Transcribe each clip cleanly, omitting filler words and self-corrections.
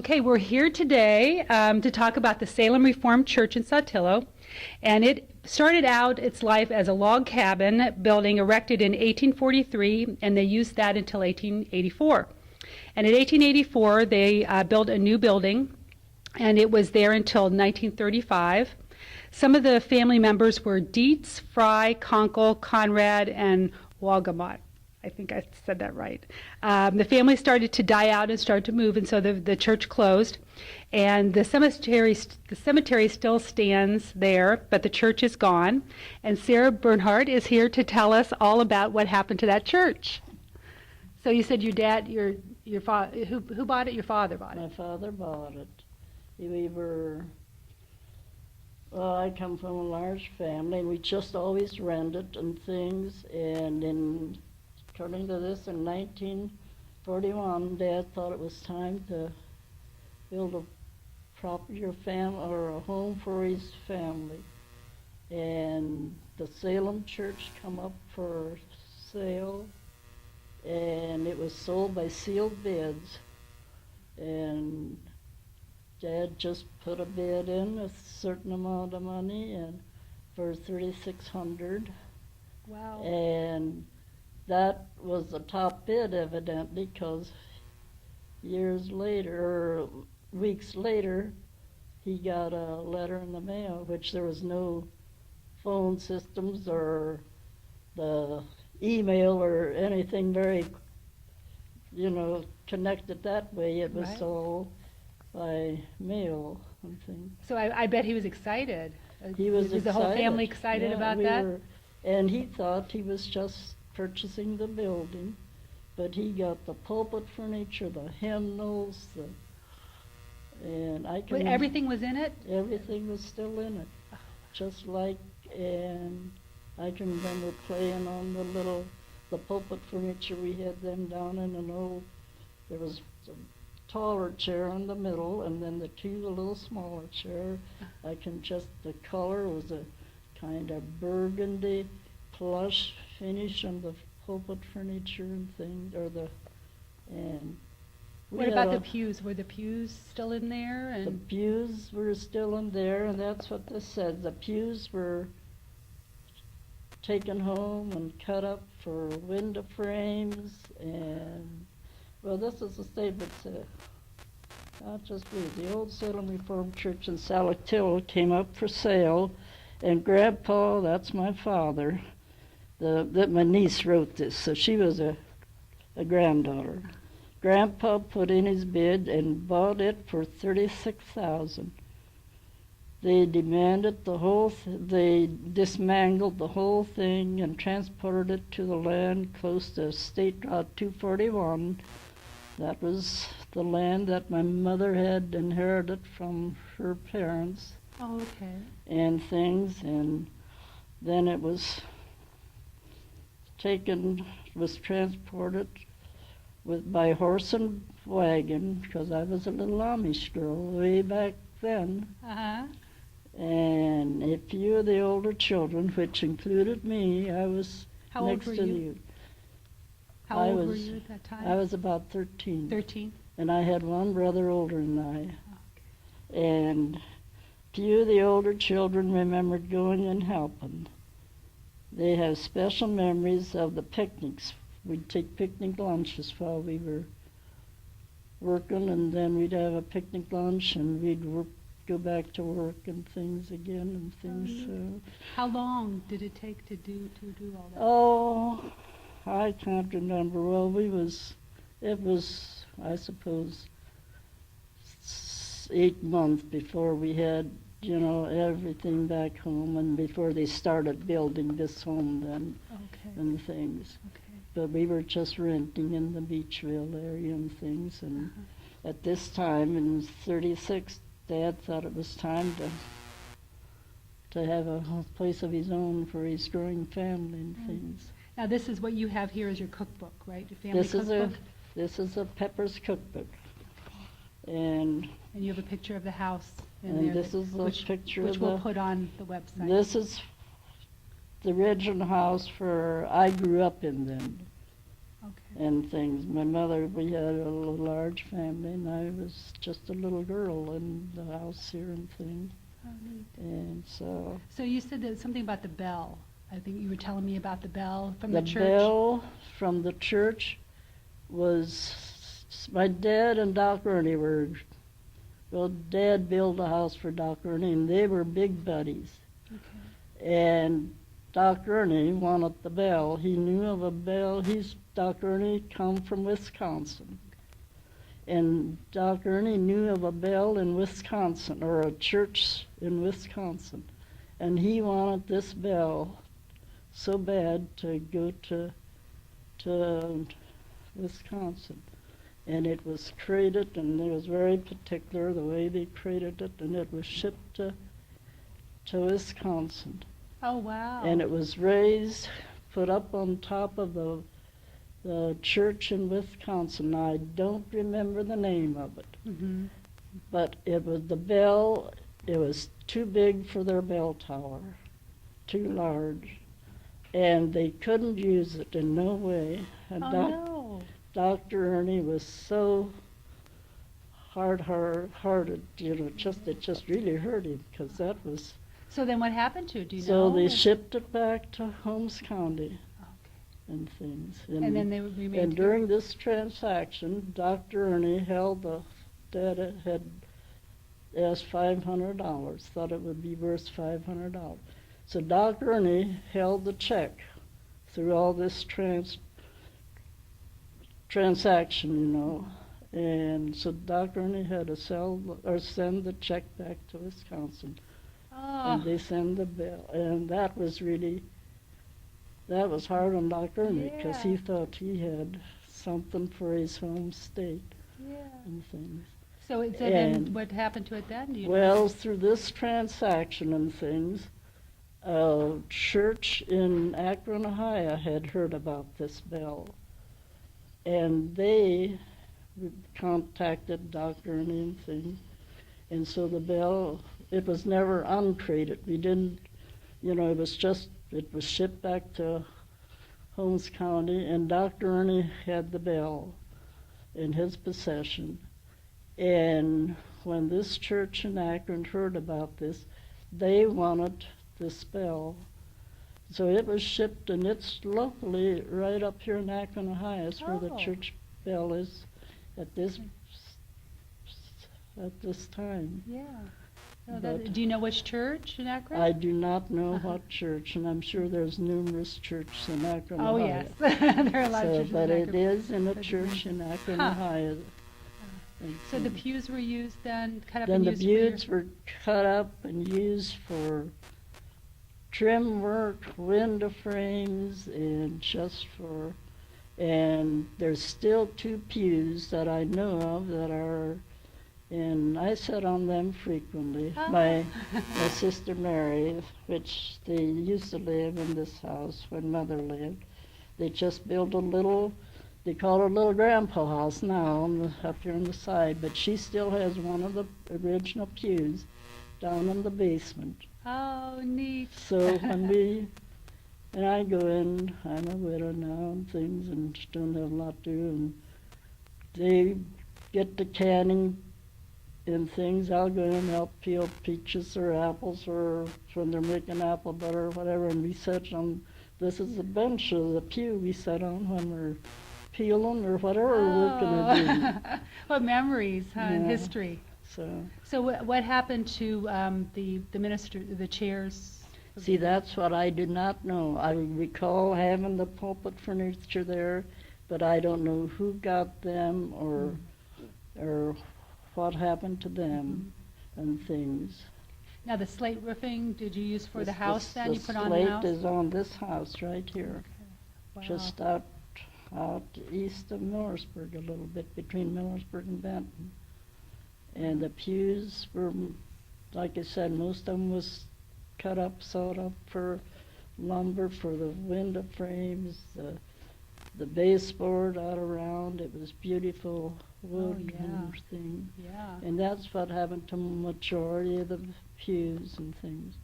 Okay, we're here today to talk about the Salem Reformed Church in Saltillo, and it started out its life as a log cabin building erected in 1843, and they used that until 1884. And in 1884, they built a new building, and it was there until 1935. Some of the family members were Dietz, Fry, Conkle, Conrad, and Wagamot. I think I said that right. The family started to die out and started to move, and so the church closed. And the cemetery still stands there, but the church is gone. And Sarah Bernhart is here to tell us all about what happened to that church. So you said your dad, your father, who bought it? Your father bought it. My father bought it. I come from a large family, and we just always rented and things. And according to this, in 1941, Dad thought it was time to build a property or a home for his family. And the Salem Church come up for sale, and it was sold by sealed bids. And Dad just put a bid in, a certain amount of money, and for $3,600. Wow. And that was the top bid, evidently, because years later, or weeks later, he got a letter in the mail, which there was no phone systems or the email or anything very, connected that way. It was Right. all by mail and things. So I bet he was excited. He was the whole family excited about that? And he thought he was just purchasing the building, but he got the pulpit furniture, the hymnals, and I can. But everything was in it? Everything was still in it, just like. And I can remember playing on the pulpit furniture. We had them down in an old. There was a taller chair in the middle, and then the little smaller chair. The color was a kind of burgundy plush finish on the pulpit furniture and things, What about the pews? Were the pews still in there? The pews were still in there, and that's what this said. The pews were taken home and cut up for window frames, and this is the statement said. I'll just read. The old Salem Reformed Church in Saltillo came up for sale, and Grandpa, that's my father, my niece wrote this, so she was a granddaughter. Grandpa put in his bid and bought it for $36,000. They demanded they dismantled the whole thing and transported it to the land close to State Route 241. That was the land that my mother had inherited from her parents. Oh, okay. And things, and then it was transported by horse and wagon, because I was a little Amish girl way back then. Uh-huh. And a few of the older children, which included me, I was How next old were to you? you. How old were you at that time? I was about 13. 13? And I had one brother older than I. Okay. And few of the older children remembered going and helping. They have special memories of the picnics. We'd take picnic lunches while we were working, and then we'd have a picnic lunch, and we'd go back to work and things again and things. So. How long did it take to do all that? Oh, I can't remember. Well, it was, I suppose, 8 months before we had, everything back home, and before they started building this home then. Okay. And things. Okay. But we were just renting in the Beachville area and things, and at this time in '36, Dad thought it was time to have a place of his own for his growing family and things. Now this is what you have here as your cookbook, right? Your family cookbook? This is a Pepper's cookbook. And you have a picture of the house in and there. this is the picture which of we'll put on the website. This is the original house I grew up in then. Okay. and things. My mother, we had a large family, and I was just a little girl in the house here and things. Oh, neat. And so So you said that something about the bell. I think you were telling me about the bell from the the church. bell from the church was, my dad and Doc Ernie were, well, Dad built a house for Doc Ernie, and they were big buddies. Okay. And Doc Ernie wanted the bell. He knew of a bell. Doc Ernie come from Wisconsin. And Doc Ernie knew of a bell in Wisconsin, or a church in Wisconsin. And he wanted this bell so bad to go to Wisconsin. And it was crated, and it was very particular the way they crated it, and it was shipped to Wisconsin. Oh, wow. And it was raised, put up on top of the church in Wisconsin. Now, I don't remember the name of it, Mm-hmm. but it was the bell. It was too big for their bell tower, too large, and they couldn't use it in no way. And Oh, no. Dr. Ernie was so hard-hearted, it just really hurt him, because that was. So then what happened to it? Do you So know? they shipped it back to Holmes County Okay. and things. And then they would remain And during this transaction, Dr. Ernie held Dad had asked $500, thought it would be worth $500. So Dr. Ernie held the check through all this transaction, and so Dr. Ernie had to send the check back to Wisconsin. And Oh, they send the bill, and that was hard on Dr. Ernie, because he Yeah. thought he had something for his home state yeah. and things. So then And- what happened to it then? Do you know? Well, through this transaction and things, a church in Akron, Ohio had heard about this bell, and they contacted Dr. Ernie and things, and so the bell, it was never uncrated. We didn't, it was shipped back to Holmes County, and Dr. Ernie had the bell in his possession. And when this church in Akron heard about this, they wanted this bell. So it was shipped, and it's locally right up here in Akron, Ohio. It's where the Oh. church bell is at this time. Yeah. So But- do you know which church in Akron? I do not know Uh-huh. what church, and I'm sure there's numerous churches in Akron, Oh, Ohio. yes. There are a lot of So, churches but in it Akron. is in a But- church in Akron, Huh. Ohio. And So the so- pews were used then, cut up Then and the used for your- pews were cut up and used for trim work, window frames, and and there's still 2 pews that I know of that are, and I sit on them frequently. Ah. My sister Mary, which they used to live in this house when Mother lived, they just built they call it a little grandpa house now up here on the side, but she still has one of the original pews down in the basement. Oh, neat. So when and I go in, I'm a widow now and things, and don't have a lot to do, and they get the canning and things. I'll go in and help peel peaches or apples, or when they're making apple butter or whatever, and we sit on, this is the bench or the pew we sit on when we're peeling or whatever we're gonna do. What memories, huh, and Yeah. history. So what happened to the chairs? See, that's what I did not know. I recall having the pulpit furniture there, but I don't know who got them or what happened to them and things. Now the slate roofing, did you use for the house then? You put on The the slate house? is on this house right here, Wow. just out east of Millersburg a little bit, between Millersburg and Benton. And the pews were, like I said, most of them was cut up, sawed up for lumber for the window frames, the baseboard out around. It was beautiful wood yeah. and thing. Yeah. And that's what happened to majority of the pews and things.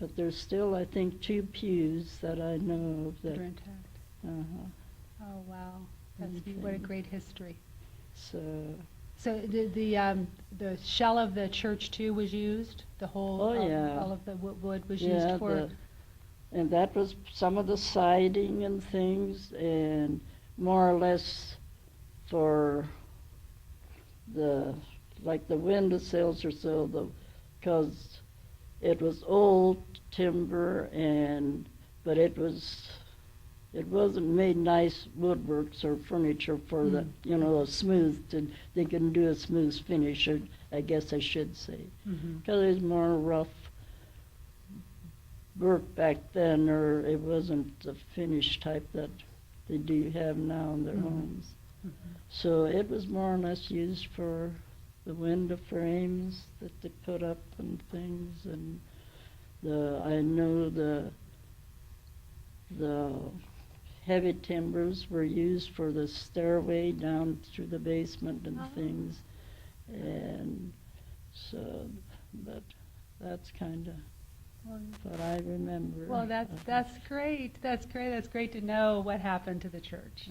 But there's still, I think, 2 pews that I know of that. They're intact. Uh-huh. Oh, wow. That's and what a things. great history. So, So the shell of the church too was used. The whole oh yeah, all of the wood was yeah, used for. and that was some of the siding and things, and more or less for the, like the windowsills or so, because it was old timber, but it wasn't made nice woodworks or furniture for the, a smooth, they couldn't do a smooth finish, or I guess I should say, Mm-hmm. because it was more rough work back then, or it wasn't the finish type that they do have now in their homes. Mm-hmm. So it was more or less used for the window frames that they put up and things, and I know the heavy timbers were used for the stairway down through the basement and things, and so, but that's kind of what I remember. Well, that's great. That's great. That's great to know what happened to the church.